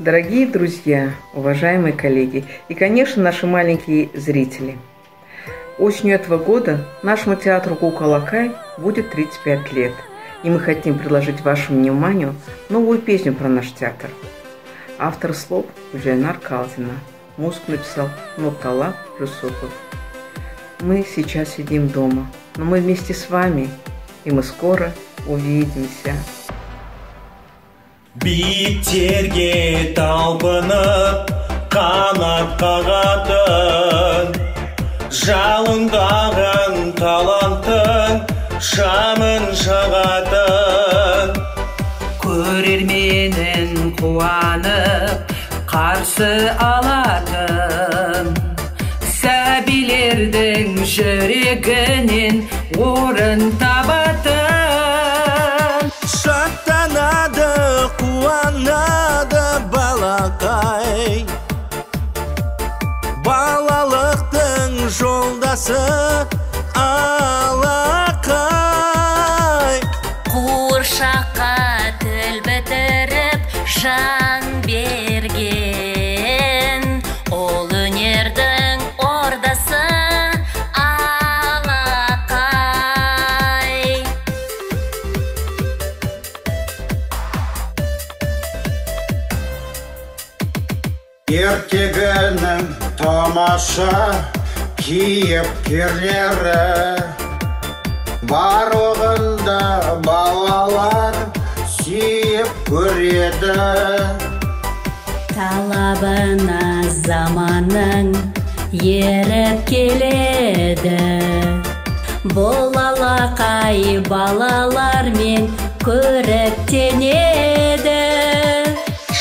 Дорогие друзья, уважаемые коллеги и, конечно, наши маленькие зрители. Осенью этого года нашему театру «Кукол Акай» будет 35 лет, и мы хотим предложить вашему вниманию новую песню про наш театр. Автор слов Гульнар Калдина, музыку написал Нуртала Юсупов. Мы сейчас сидим дома, но мы вместе с вами, и мы скоро увидимся. Биіктерге талпынып қанат қағатын, жалындаған таланттың шамын жағатын. Көрерменін қуанып қарсы алатын, сәбилердің жүрегінен орын табатын. Шаттанады, қуанады балақай, балалықтың жолдасы алақай. Қуыршаққа тіл бітіріп жан берген, ол өнердің ордасы алақай. Ертегінің тамаша кейіпкерлері, барлығында балалар сүйіп көреді. Талабына заманның еріп келеді, бұл алақай балалармен көріктенеді.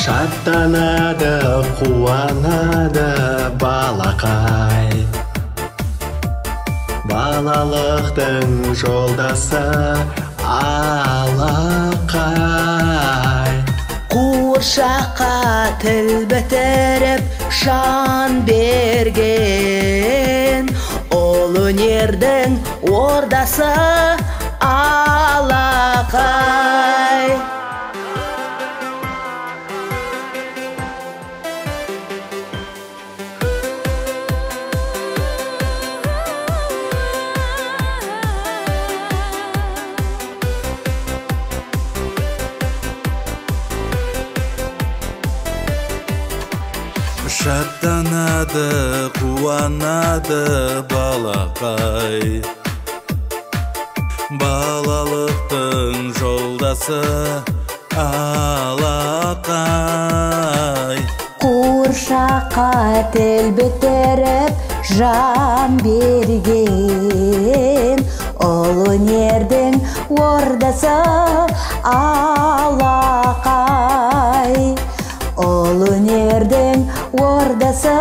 Шаттанады, қуанады балақай, балалықтың жолдасы алақай. Қуыршаққа тіл бітіріп жан берген, ол өнердің ордасы алақай. Шаттанады, қуанады балақай, балалықтың жолдасы алақай. Қуыршаққа тіл бітіріп жан берген, ол өнердің ордасы алақай. Ол өнердің ордасы